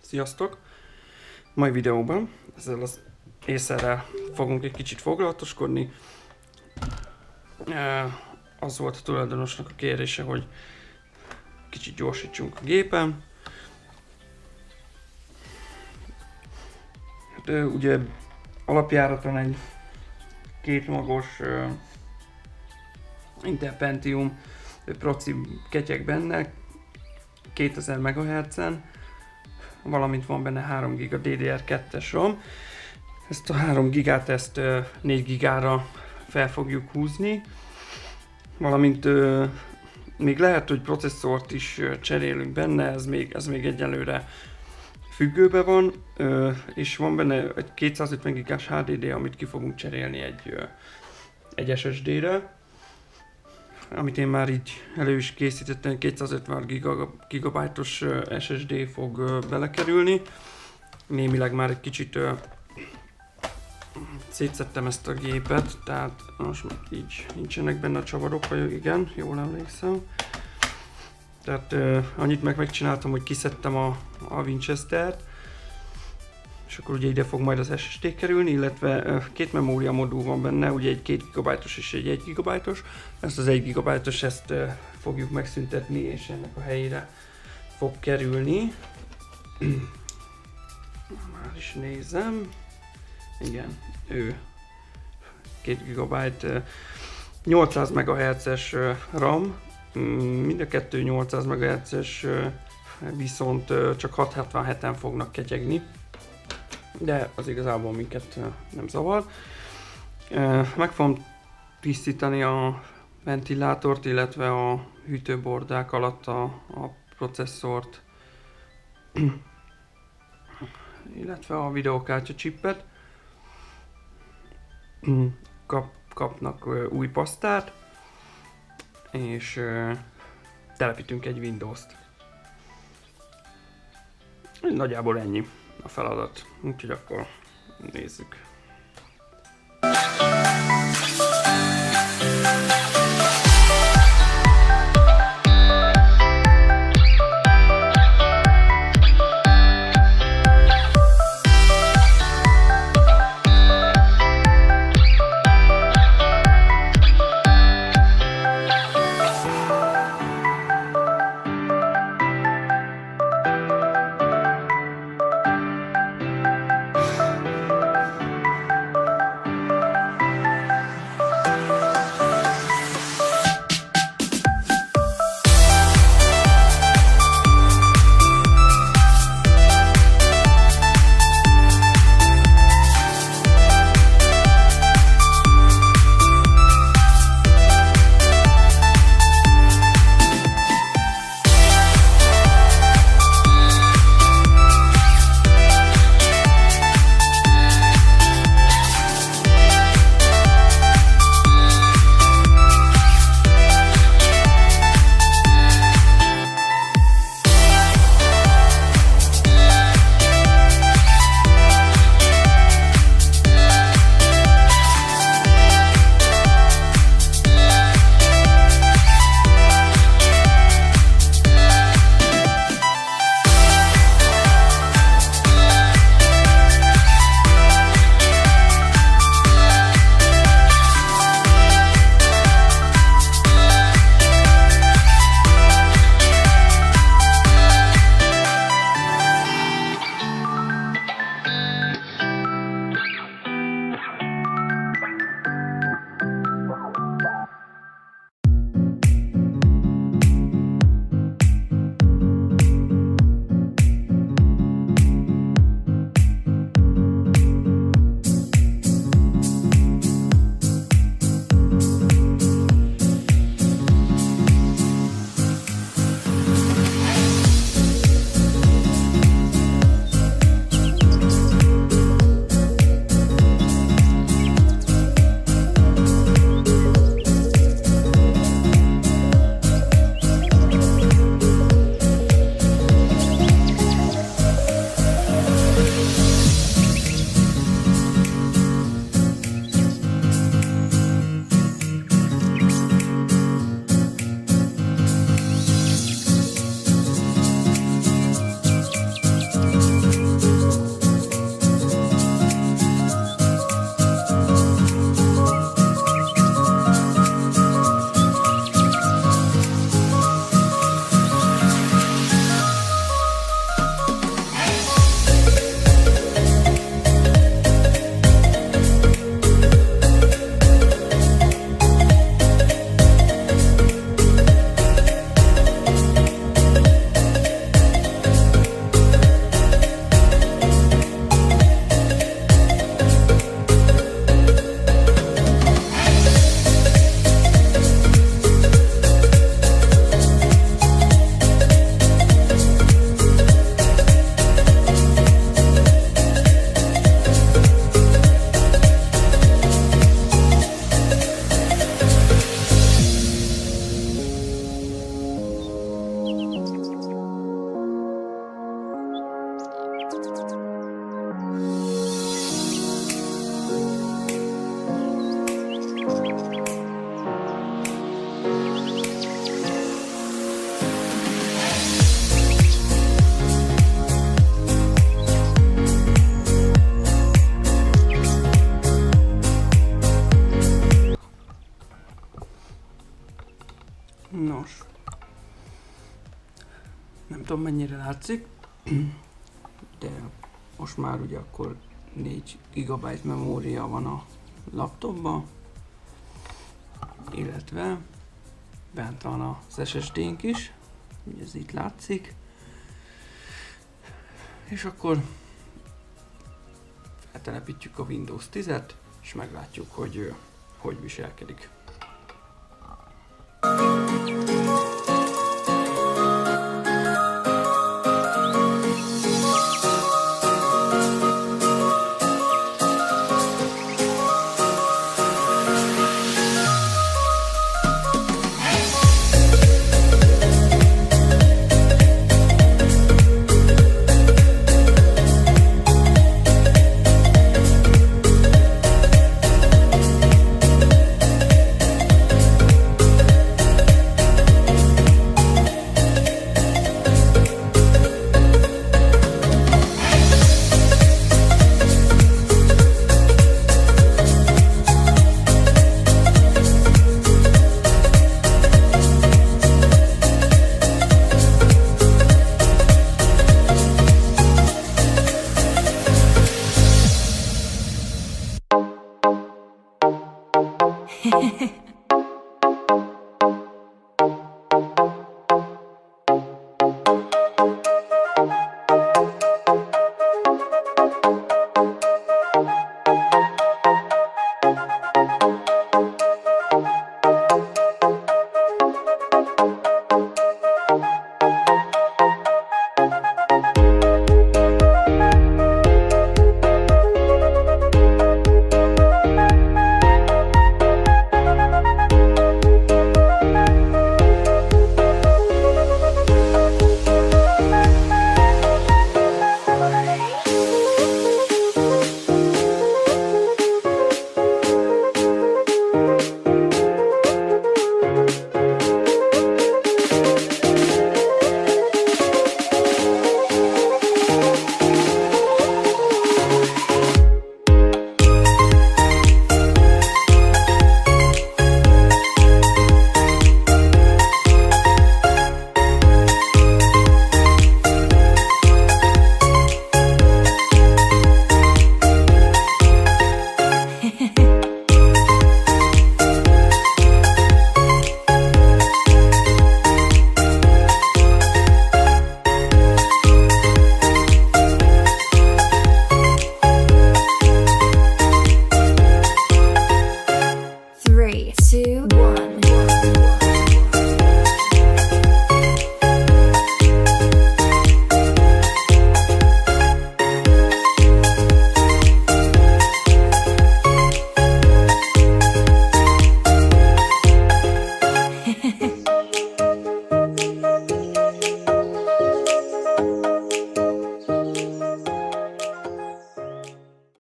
Sziasztok! Mai videóban ezzel az észerrel fogunk egy kicsit foglalatoskodni. Az volt a tulajdonosnak a kérése, hogy kicsit gyorsítsunk a gépen. Ugye alapjáraton egy kétmagos Intel Pentium proci ketyeg benne, 2000 MHz-en, valamint van benne 3 GB DDR2-es ROM. Ezt a 3 GB-t 4 GB-ra fel fogjuk húzni, valamint még lehet, hogy processzort is cserélünk benne, ez még egyelőre függőben van, és van benne egy 250 GB-s HDD, amit ki fogunk cserélni egy SSD-re, amit én már így elő is készítettem, 250 GB-os SSD fog belekerülni. Némileg már egy kicsit szétszettem ezt a gépet, tehát most már így nincsenek benne a csavarok, vagy igen, jól emlékszem. Tehát annyit megcsináltam, hogy kiszedtem a Winchester-t, és akkor ugye ide fog majd az SSD kerülni, illetve két memória modul van benne, ugye egy 2 GB-os és egy 1 GB-os. Ezt az 1 GB-os fogjuk megszüntetni, és ennek a helyére fog kerülni. Már is nézem. Igen, ő 2 GB, 800 MHz-es RAM, mind a kettő 800 MHz-es, viszont csak 677-en fognak ketyegni, de az igazából minket nem zavar. Meg fogom tisztítani a ventilátort, illetve a hűtőbordák alatt a processzort, illetve a videokártya chipet. Kapnak új pasztát, és telepítünk egy Windows-t. Nagyjából ennyi a feladat, úgyhogy akkor nézzük. tudom mennyire látszik, de most már ugye akkor 4 GB memória van a laptopban, illetve bent van az SSD-nk is, ugye ez itt látszik, és akkor feltelepítjük a Windows 10-et, és meglátjuk, hogy hogy viselkedik.